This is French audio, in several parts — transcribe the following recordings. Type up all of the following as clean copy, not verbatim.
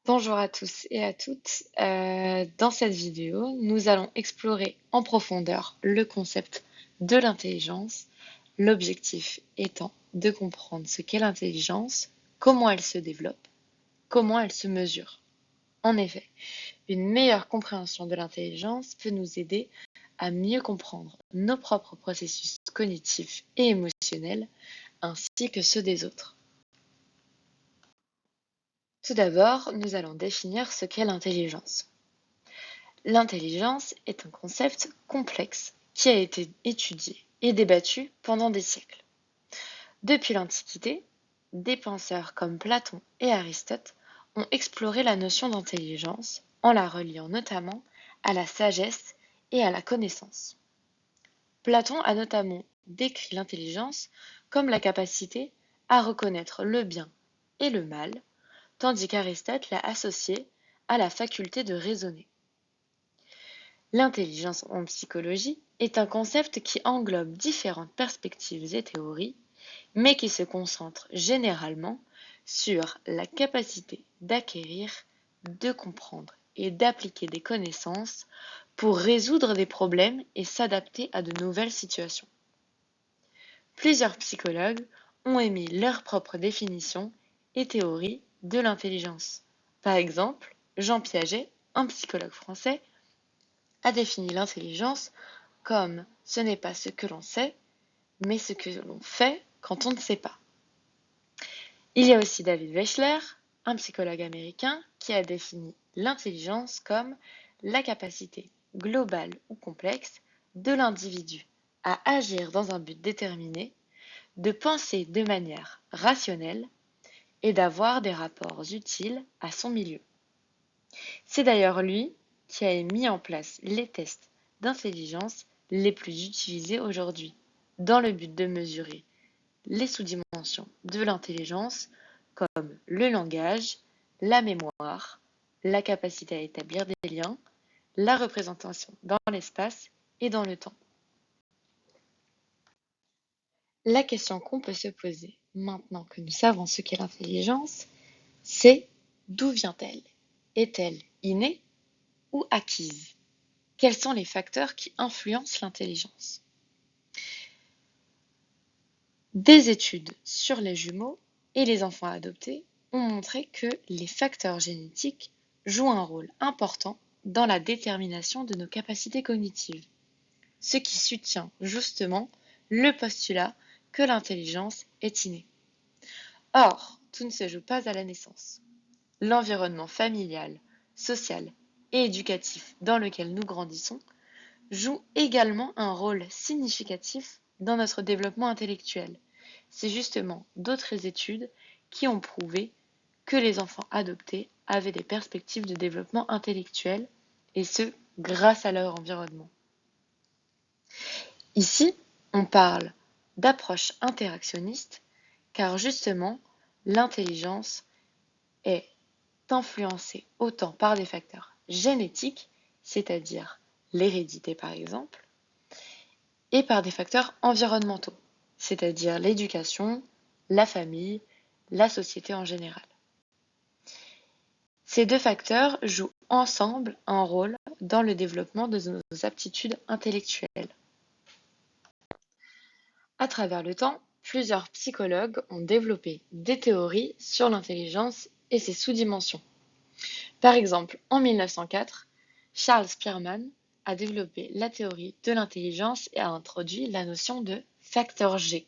Bonjour à tous et à toutes. Dans cette vidéo, nous allons explorer en profondeur le concept de l'intelligence, l'objectif étant de comprendre ce qu'est l'intelligence, comment elle se développe, comment elle se mesure. En effet, une meilleure compréhension de l'intelligence peut nous aider à mieux comprendre nos propres processus cognitifs et émotionnels, ainsi que ceux des autres. Tout d'abord, nous allons définir ce qu'est l'intelligence. L'intelligence est un concept complexe qui a été étudié et débattu pendant des siècles. Depuis l'Antiquité, des penseurs comme Platon et Aristote ont exploré la notion d'intelligence en la reliant notamment à la sagesse et à la connaissance. Platon a notamment décrit l'intelligence comme la capacité à reconnaître le bien et le mal, tandis qu'Aristote l'a associée à la faculté de raisonner. L'intelligence en psychologie est un concept qui englobe différentes perspectives et théories, mais qui se concentre généralement sur la capacité d'acquérir, de comprendre et d'appliquer des connaissances pour résoudre des problèmes et s'adapter à de nouvelles situations. Plusieurs psychologues ont émis leurs propres définitions et théories de l'intelligence. Par exemple, Jean Piaget, un psychologue français, a défini l'intelligence comme ce n'est pas ce que l'on sait, mais ce que l'on fait quand on ne sait pas. Il y a aussi David Wechsler, un psychologue américain, qui a défini l'intelligence comme la capacité globale ou complexe de l'individu à agir dans un but déterminé, de penser de manière rationnelle et d'avoir des rapports utiles à son milieu. C'est d'ailleurs lui qui a mis en place les tests d'intelligence les plus utilisés aujourd'hui, dans le but de mesurer les sous-dimensions de l'intelligence comme le langage, la mémoire, la capacité à établir des liens, la représentation dans l'espace et dans le temps. La question qu'on peut se poser maintenant que nous savons ce qu'est l'intelligence, c'est d'où vient-elle? Est-elle innée ou acquise? Quels sont les facteurs qui influencent l'intelligence? Des études sur les jumeaux et les enfants adoptés ont montré que les facteurs génétiques jouent un rôle important dans la détermination de nos capacités cognitives, ce qui soutient justement le postulat que l'intelligence est innée. Or, tout ne se joue pas à la naissance. L'environnement familial, social et éducatif dans lequel nous grandissons joue également un rôle significatif dans notre développement intellectuel. C'est justement d'autres études qui ont prouvé que les enfants adoptés avaient des perspectives de développement intellectuel, et ce, grâce à leur environnement. Ici, on parle d'approche interactionniste, car justement, l'intelligence est influencée autant par des facteurs génétiques, c'est-à-dire l'hérédité par exemple, et par des facteurs environnementaux, c'est-à-dire l'éducation, la famille, la société en général. Ces deux facteurs jouent ensemble un rôle dans le développement de nos aptitudes intellectuelles. À travers le temps, plusieurs psychologues ont développé des théories sur l'intelligence et ses sous-dimensions. Par exemple, en 1904, Charles Spearman a développé la théorie de l'intelligence et a introduit la notion de facteur G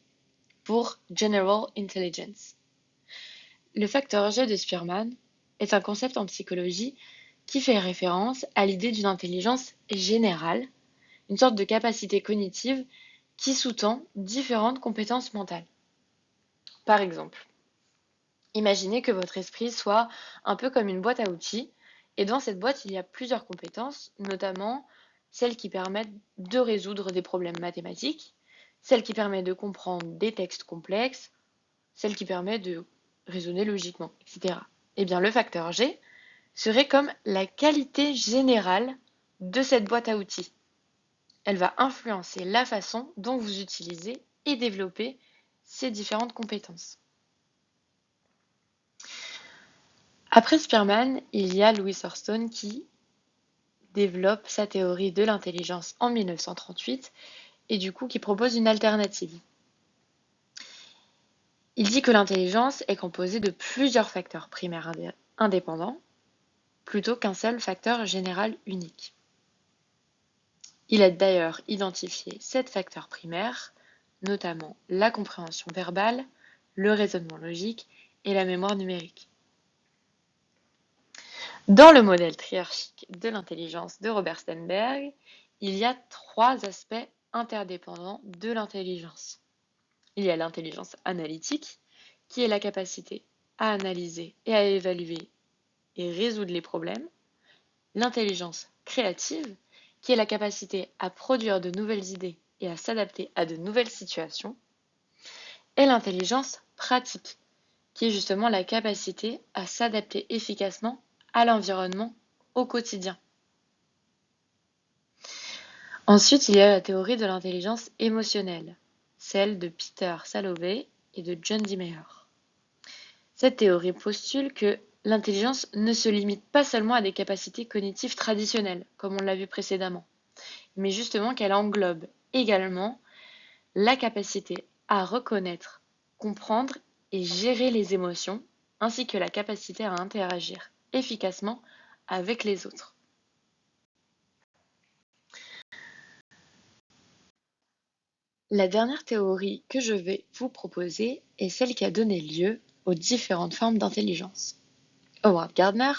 pour General Intelligence. Le facteur G de Spearman est un concept en psychologie qui fait référence à l'idée d'une intelligence générale, une sorte de capacité cognitive qui sous-tend différentes compétences mentales. Par exemple, imaginez que votre esprit soit un peu comme une boîte à outils, et dans cette boîte, il y a plusieurs compétences, notamment celles qui permettent de résoudre des problèmes mathématiques, celles qui permettent de comprendre des textes complexes, celles qui permettent de raisonner logiquement, etc. Eh bien, le facteur G serait comme la qualité générale de cette boîte à outils. Elle va influencer la façon dont vous utilisez et développez ces différentes compétences. Après Spearman, il y a Louis Thurston qui développe sa théorie de l'intelligence en 1938 et du coup qui propose une alternative. Il dit que l'intelligence est composée de plusieurs facteurs primaires indépendants plutôt qu'un seul facteur général unique. Il a d'ailleurs identifié 7 facteurs primaires, notamment la compréhension verbale, le raisonnement logique et la mémoire numérique. Dans le modèle triarchique de l'intelligence de Robert Sternberg, il y a 3 aspects interdépendants de l'intelligence. Il y a l'intelligence analytique, qui est la capacité à analyser et à évaluer et résoudre les problèmes. L'intelligence créative, qui est la capacité à produire de nouvelles idées et à s'adapter à de nouvelles situations. Et l'intelligence pratique, qui est justement la capacité à s'adapter efficacement à l'environnement au quotidien. Ensuite, il y a la théorie de l'intelligence émotionnelle, celle de Peter Salovey et de John D. Mayer. Cette théorie postule que l'intelligence ne se limite pas seulement à des capacités cognitives traditionnelles, comme on l'a vu précédemment, mais justement qu'elle englobe également la capacité à reconnaître, comprendre et gérer les émotions, ainsi que la capacité à interagir efficacement avec les autres. La dernière théorie que je vais vous proposer est celle qui a donné lieu aux différentes formes d'intelligence. Howard Gardner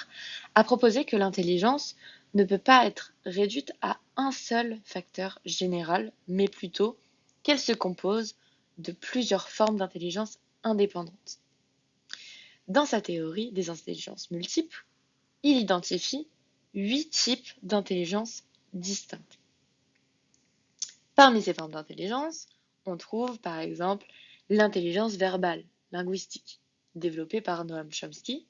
a proposé que l'intelligence ne peut pas être réduite à un seul facteur général, mais plutôt qu'elle se compose de plusieurs formes d'intelligence indépendantes. Dans sa théorie des intelligences multiples, il identifie 8 types d'intelligence distinctes. Parmi ces formes d'intelligence, on trouve par exemple l'intelligence verbale, linguistique, développée par Noam Chomsky,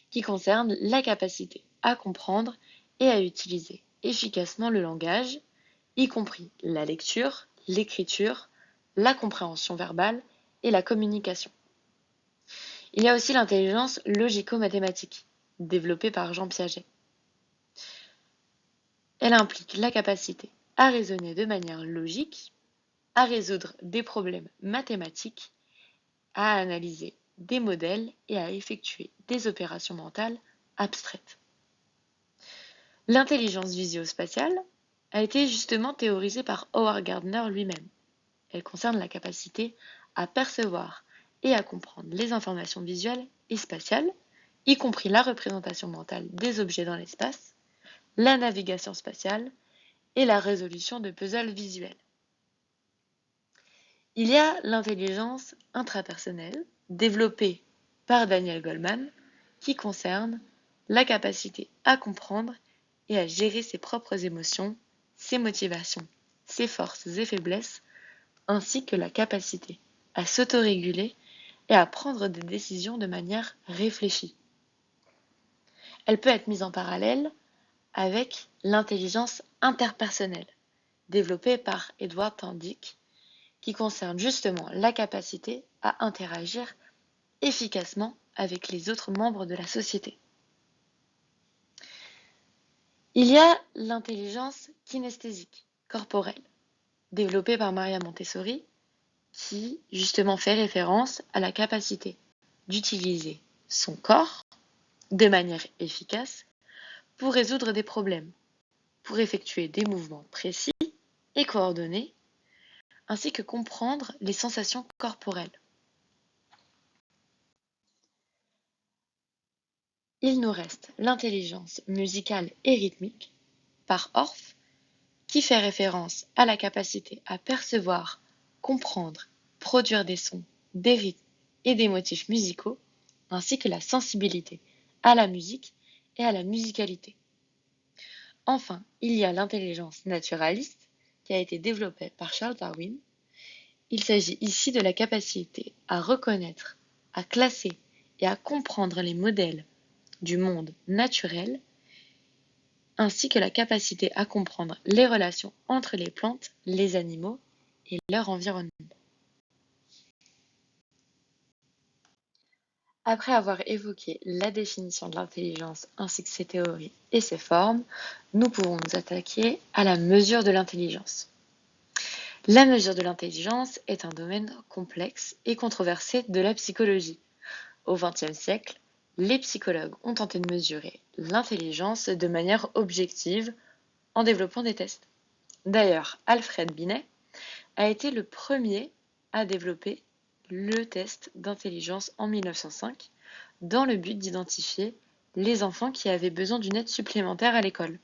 qui concerne la capacité à comprendre et à utiliser efficacement le langage, y compris la lecture, l'écriture, la compréhension verbale et la communication. Il y a aussi l'intelligence logico-mathématique, développée par Jean Piaget. Elle implique la capacité à raisonner de manière logique, à résoudre des problèmes mathématiques, à analyser des modèles et à effectuer des opérations mentales abstraites. L'intelligence visio-spatiale a été justement théorisée par Howard Gardner lui-même. Elle concerne la capacité à percevoir et à comprendre les informations visuelles et spatiales, y compris la représentation mentale des objets dans l'espace, la navigation spatiale et la résolution de puzzles visuels. Il y a l'intelligence intrapersonnelle, développée par Daniel Goleman, qui concerne la capacité à comprendre et à gérer ses propres émotions, ses motivations, ses forces et faiblesses, ainsi que la capacité à s'autoréguler et à prendre des décisions de manière réfléchie. Elle peut être mise en parallèle avec l'intelligence interpersonnelle, développée par Edward Tandick, qui concerne justement la capacité à interagir efficacement avec les autres membres de la société. Il y a l'intelligence kinesthésique, corporelle, développée par Maria Montessori, qui justement fait référence à la capacité d'utiliser son corps de manière efficace pour résoudre des problèmes, pour effectuer des mouvements précis et coordonnés, ainsi que comprendre les sensations corporelles. Il nous reste l'intelligence musicale et rythmique, par Orff, qui fait référence à la capacité à percevoir, comprendre, produire des sons, des rythmes et des motifs musicaux, ainsi que la sensibilité à la musique et à la musicalité. Enfin, il y a l'intelligence naturaliste qui a été développée par Charles Darwin. Il s'agit ici de la capacité à reconnaître, à classer et à comprendre les modèles du monde naturel, ainsi que la capacité à comprendre les relations entre les plantes, les animaux et leur environnement. Après avoir évoqué la définition de l'intelligence ainsi que ses théories et ses formes, nous pouvons nous attaquer à la mesure de l'intelligence. La mesure de l'intelligence est un domaine complexe et controversé de la psychologie. Au XXe siècle, les psychologues ont tenté de mesurer l'intelligence de manière objective en développant des tests. D'ailleurs, Alfred Binet a été le premier à développer le test d'intelligence en 1905 dans le but d'identifier les enfants qui avaient besoin d'une aide supplémentaire à l'école.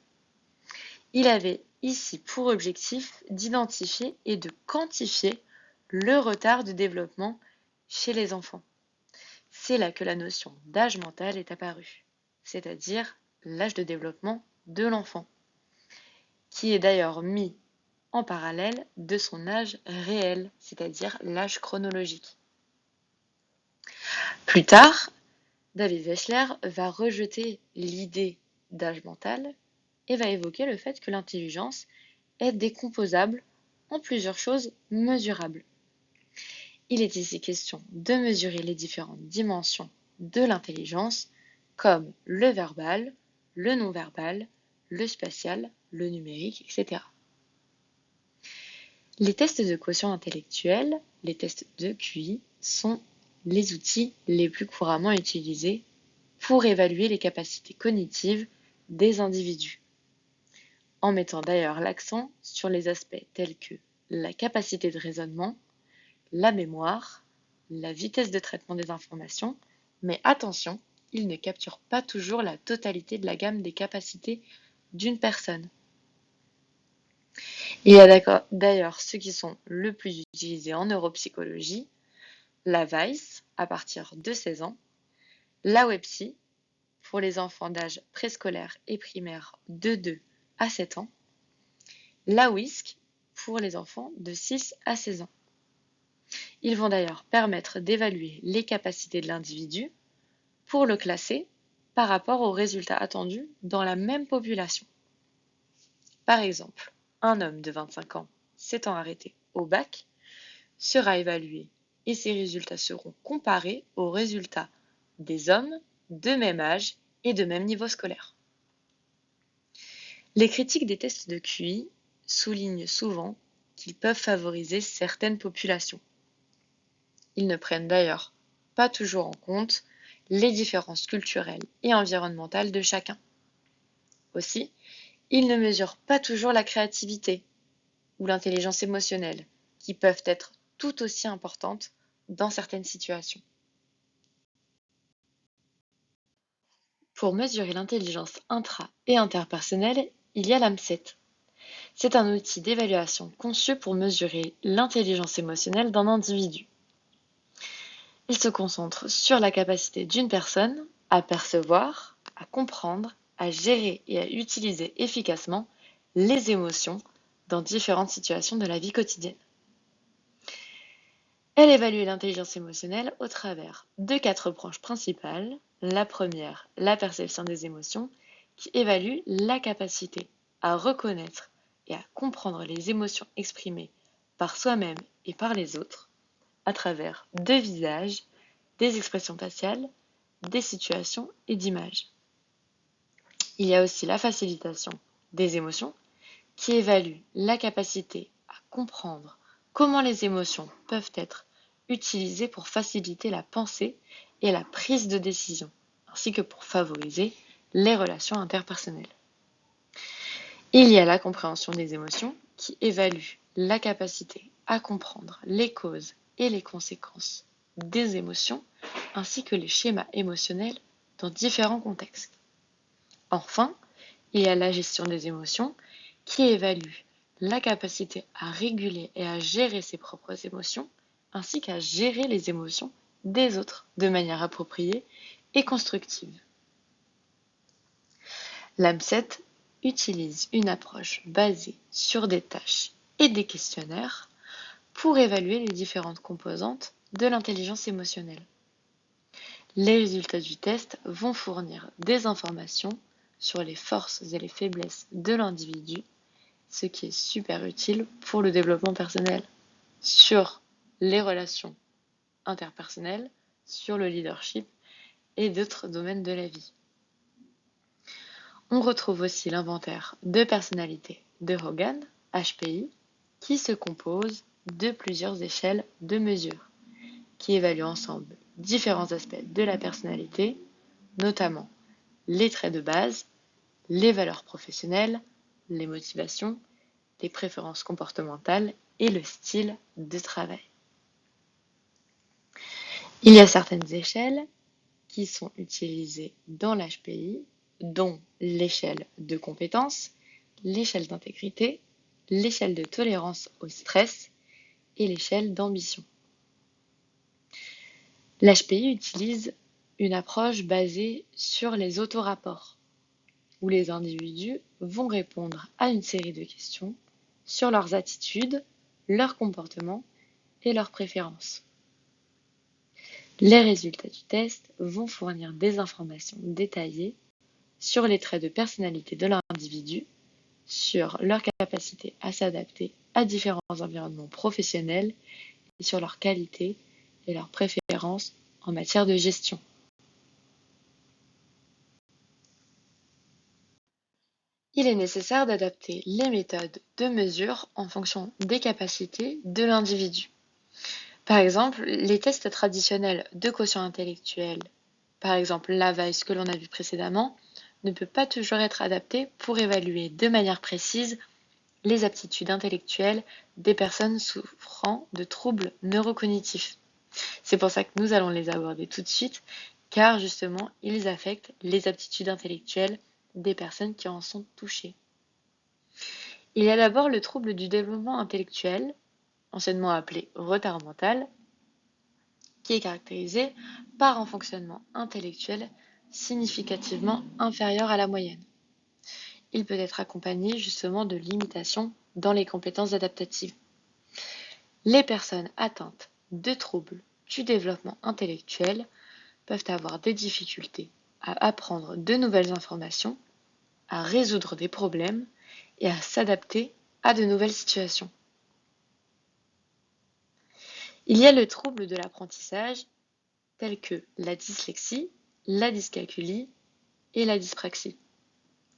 Il avait ici pour objectif d'identifier et de quantifier le retard de développement chez les enfants. C'est là que la notion d'âge mental est apparue, c'est-à-dire l'âge de développement de l'enfant, qui est d'ailleurs mis en parallèle de son âge réel, c'est-à-dire l'âge chronologique. Plus tard, David Wechsler va rejeter l'idée d'âge mental et va évoquer le fait que l'intelligence est décomposable en plusieurs choses mesurables. Il est ici question de mesurer les différentes dimensions de l'intelligence comme le verbal, le non-verbal, le spatial, le numérique, etc. Les tests de quotient intellectuel, les tests de QI, sont les outils les plus couramment utilisés pour évaluer les capacités cognitives des individus, en mettant d'ailleurs l'accent sur les aspects tels que la capacité de raisonnement, la mémoire, la vitesse de traitement des informations, mais attention, il ne capture pas toujours la totalité de la gamme des capacités d'une personne. Il y a d'ailleurs ceux qui sont le plus utilisés en neuropsychologie, la VICE à partir de 16 ans, la WEPSI pour les enfants d'âge préscolaire et primaire de 2 à 7 ans, la WISC pour les enfants de 6 à 16 ans. Ils vont d'ailleurs permettre d'évaluer les capacités de l'individu pour le classer par rapport aux résultats attendus dans la même population. Par exemple, un homme de 25 ans s'étant arrêté au bac sera évalué et ses résultats seront comparés aux résultats des hommes de même âge et de même niveau scolaire. Les critiques des tests de QI soulignent souvent qu'ils peuvent favoriser certaines populations. Ils ne prennent d'ailleurs pas toujours en compte les différences culturelles et environnementales de chacun. Aussi, ils ne mesurent pas toujours la créativité ou l'intelligence émotionnelle, qui peuvent être tout aussi importantes dans certaines situations. Pour mesurer l'intelligence intra- et interpersonnelle, il y a l'AMSET. C'est un outil d'évaluation conçu pour mesurer l'intelligence émotionnelle d'un individu. Il se concentre sur la capacité d'une personne à percevoir, à comprendre, à gérer et à utiliser efficacement les émotions dans différentes situations de la vie quotidienne. Elle évalue l'intelligence émotionnelle au travers de 4 branches principales. La première, la perception des émotions, qui évalue la capacité à reconnaître et à comprendre les émotions exprimées par soi-même et par les autres, à travers de visages, des expressions faciales, des situations et d'images. Il y a aussi la facilitation des émotions, qui évalue la capacité à comprendre comment les émotions peuvent être utilisées pour faciliter la pensée et la prise de décision, ainsi que pour favoriser les relations interpersonnelles. Il y a la compréhension des émotions, qui évalue la capacité à comprendre les causes et les conséquences des émotions, ainsi que les schémas émotionnels dans différents contextes. Enfin, il y a la gestion des émotions, qui évalue la capacité à réguler et à gérer ses propres émotions, ainsi qu'à gérer les émotions des autres de manière appropriée et constructive. L'AMSET utilise une approche basée sur des tâches et des questionnaires pour évaluer les différentes composantes de l'intelligence émotionnelle. Les résultats du test vont fournir des informations sur les forces et les faiblesses de l'individu, ce qui est super utile pour le développement personnel, sur les relations interpersonnelles, sur le leadership et d'autres domaines de la vie. On retrouve aussi l'inventaire de personnalité de Hogan, HPI, qui se compose de plusieurs échelles de mesure, qui évaluent ensemble différents aspects de la personnalité, notamment les traits de base, les valeurs professionnelles, les motivations, les préférences comportementales et le style de travail. Il y a certaines échelles qui sont utilisées dans l'HPI, dont l'échelle de compétences, l'échelle d'intégrité, l'échelle de tolérance au stress et l'échelle d'ambition. L'HPI utilise une approche basée sur les autorapports, où les individus vont répondre à une série de questions sur leurs attitudes, leurs comportements et leurs préférences. Les résultats du test vont fournir des informations détaillées sur les traits de personnalité de l'individu, sur leur capacité à s'adapter à différents environnements professionnels et sur leurs qualités et leurs préférences en matière de gestion. Il est nécessaire d'adapter les méthodes de mesure en fonction des capacités de l'individu. Par exemple, les tests traditionnels de quotient intellectuel, par exemple l'AVAIS que l'on a vu précédemment, ne peut pas toujours être adapté pour évaluer de manière précise les aptitudes intellectuelles des personnes souffrant de troubles neurocognitifs. C'est pour ça que nous allons les aborder tout de suite, car justement, ils affectent les aptitudes intellectuelles des personnes qui en sont touchées. Il y a d'abord le trouble du développement intellectuel, anciennement appelé retard mental, qui est caractérisé par un fonctionnement intellectuel significativement inférieur à la moyenne. Il peut être accompagné justement de limitations dans les compétences adaptatives. Les personnes atteintes de troubles du développement intellectuel peuvent avoir des difficultés à apprendre de nouvelles informations, à résoudre des problèmes et à s'adapter à de nouvelles situations. Il y a le trouble de l'apprentissage tels que la dyslexie, la dyscalculie et la dyspraxie.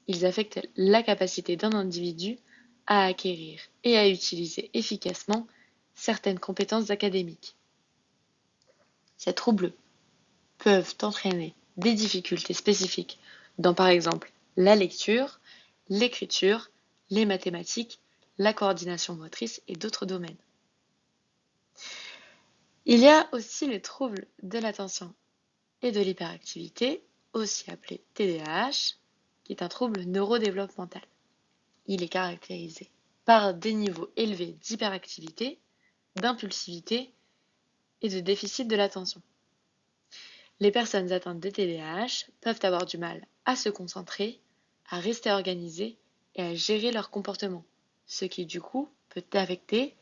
Ils affectent la capacité d'un individu à acquérir et à utiliser efficacement certaines compétences académiques. Ces troubles peuvent entraîner des difficultés spécifiques dans par exemple la lecture, l'écriture, les mathématiques, la coordination motrice et d'autres domaines. Il y a aussi les troubles de l'attention et de l'hyperactivité, aussi appelé TDAH, qui est un trouble neurodéveloppemental. Il est caractérisé par des niveaux élevés d'hyperactivité, d'impulsivité et de déficit de l'attention. Les personnes atteintes de TDAH peuvent avoir du mal à se concentrer, à rester organisées et à gérer leur comportement, ce qui du coup peut affecter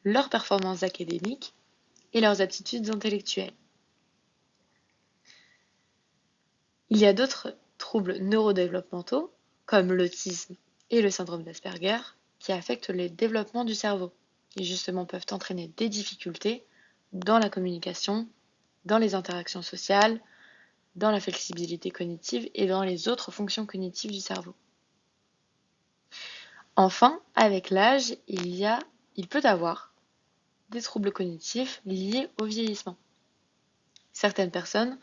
leurs performances académiques et leurs aptitudes intellectuelles. Il y a d'autres troubles neurodéveloppementaux, comme l'autisme et le syndrome d'Asperger, qui affectent le développement du cerveau, et justement peuvent entraîner des difficultés dans la communication, dans les interactions sociales, dans la flexibilité cognitive et dans les autres fonctions cognitives du cerveau. Enfin, avec l'âge, il peut avoir des troubles cognitifs liés au vieillissement. Certaines personnes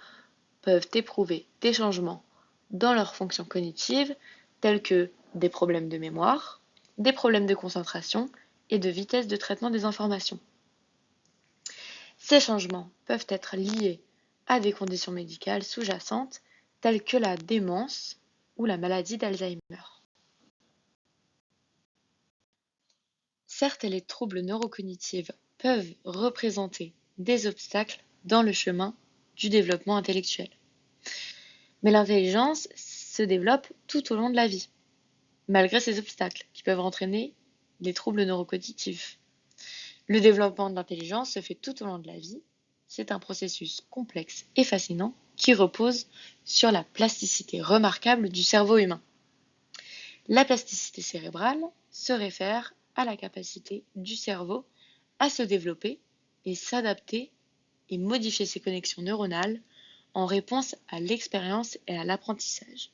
peuvent éprouver des changements dans leurs fonctions cognitives, tels que des problèmes de mémoire, des problèmes de concentration et de vitesse de traitement des informations. Ces changements peuvent être liés à des conditions médicales sous-jacentes, telles que la démence ou la maladie d'Alzheimer. Certes, les troubles neurocognitifs peuvent représenter des obstacles dans le chemin du développement intellectuel. Mais l'intelligence se développe tout au long de la vie, malgré ces obstacles qui peuvent entraîner les troubles neurocognitifs. Le développement de l'intelligence se fait tout au long de la vie. C'est un processus complexe et fascinant qui repose sur la plasticité remarquable du cerveau humain. La plasticité cérébrale se réfère à la capacité du cerveau à se développer et s'adapter et modifier ses connexions neuronales en réponse à l'expérience et à l'apprentissage.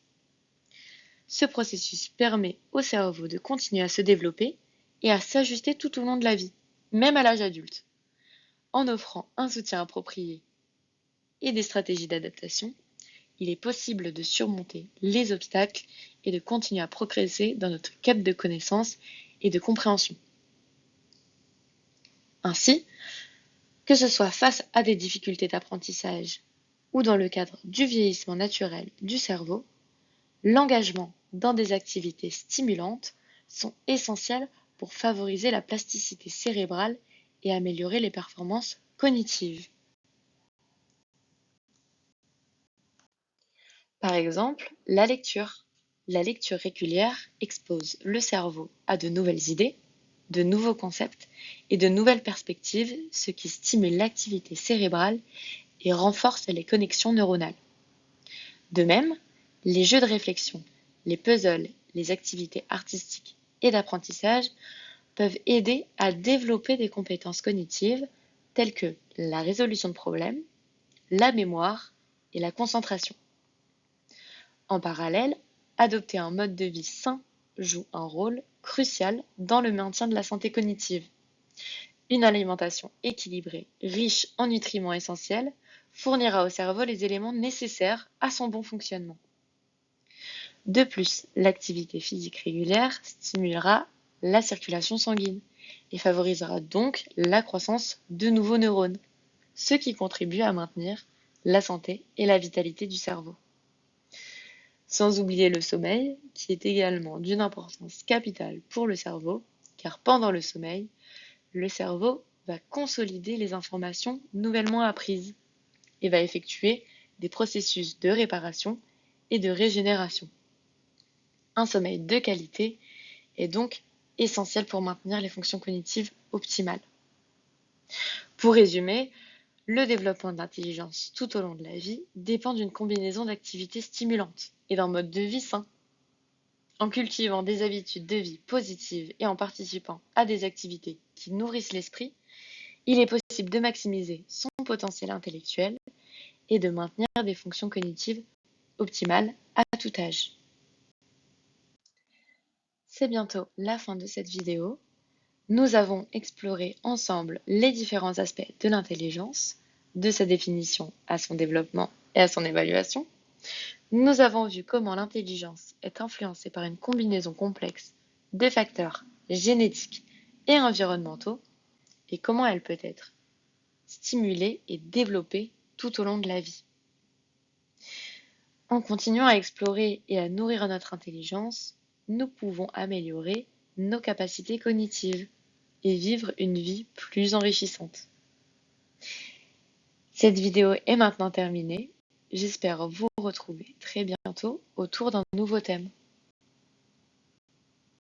Ce processus permet au cerveau de continuer à se développer et à s'ajuster tout au long de la vie, même à l'âge adulte. En offrant un soutien approprié et des stratégies d'adaptation, il est possible de surmonter les obstacles et de continuer à progresser dans notre quête de connaissances et de compréhension. Ainsi, que ce soit face à des difficultés d'apprentissage ou dans le cadre du vieillissement naturel du cerveau, l'engagement dans des activités stimulantes sont essentiels pour favoriser la plasticité cérébrale et améliorer les performances cognitives. Par exemple, la lecture. La lecture régulière expose le cerveau à de nouvelles idées, de nouveaux concepts et de nouvelles perspectives, ce qui stimule l'activité cérébrale et renforce les connexions neuronales. De même, les jeux de réflexion, les puzzles, les activités artistiques et d'apprentissage peuvent aider à développer des compétences cognitives telles que la résolution de problèmes, la mémoire et la concentration. En parallèle, adopter un mode de vie sain joue un rôle crucial dans le maintien de la santé cognitive. Une alimentation équilibrée, riche en nutriments essentiels, fournira au cerveau les éléments nécessaires à son bon fonctionnement. De plus, l'activité physique régulière stimulera la circulation sanguine et favorisera donc la croissance de nouveaux neurones, ce qui contribue à maintenir la santé et la vitalité du cerveau. Sans oublier le sommeil, qui est également d'une importance capitale pour le cerveau, car pendant le sommeil, le cerveau va consolider les informations nouvellement apprises et va effectuer des processus de réparation et de régénération. Un sommeil de qualité est donc essentiel pour maintenir les fonctions cognitives optimales. Pour résumer, le développement de l'intelligence tout au long de la vie dépend d'une combinaison d'activités stimulantes et d'un mode de vie sain. En cultivant des habitudes de vie positives et en participant à des activités qui nourrissent l'esprit, il est possible de maximiser son potentiel intellectuel et de maintenir des fonctions cognitives optimales à tout âge. C'est bientôt la fin de cette vidéo. Nous avons exploré ensemble les différents aspects de l'intelligence, de sa définition à son développement et à son évaluation. Nous avons vu comment l'intelligence est influencée par une combinaison complexe de facteurs génétiques et environnementaux et comment elle peut être stimulée et développée tout au long de la vie. En continuant à explorer et à nourrir notre intelligence, nous pouvons améliorer nos capacités cognitives et vivre une vie plus enrichissante. Cette vidéo est maintenant terminée. J'espère vous retrouver très bientôt autour d'un nouveau thème.